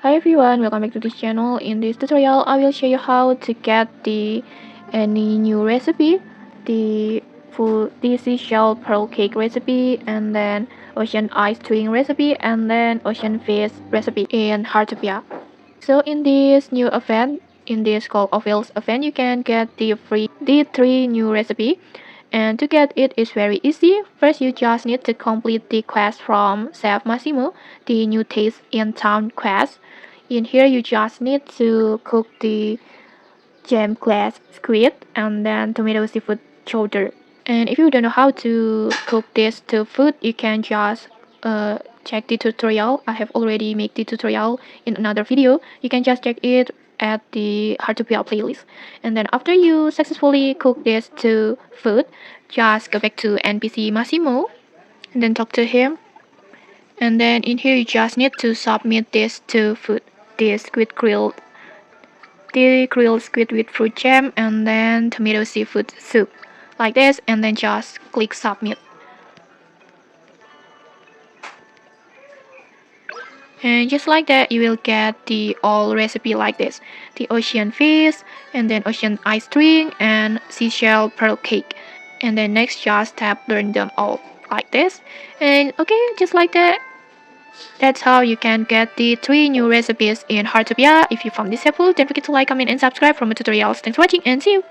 Hi everyone, welcome back to this channel. In this tutorial, I will show you how to get any new recipe, the seashell pearl cake recipe, and then ocean ice twin recipe, and then ocean fish recipe in Heartopia. So in this new event, in this call of wheels event, you can get the three new recipe. And to get it is very easy. First, you just need to complete the quest from Chef Massimo, the new taste in town quest. In here, you just need to cook the jam glass squid and then tomato seafood chowder. And if you don't know how to cook this two food, you can just check the tutorial. I have already made the tutorial in another video. You can just check it at the Heartopia playlist. And then after you successfully cook this two food, just go back to NPC Massimo and then talk to him. And then in here you just need to submit this two food, the grilled squid with fruit jam and then tomato seafood soup like this, and then just click submit. And just like that, you will get the all recipe like this: the ocean fish, and then ocean ice drink, and seashell pearl cake. And then next, just tap learn them all like this. And okay, just like that. That's how you can get the three new recipes in Heartopia. If you found this helpful, don't forget to like, comment, and subscribe for more tutorials. Thanks for watching, and see you!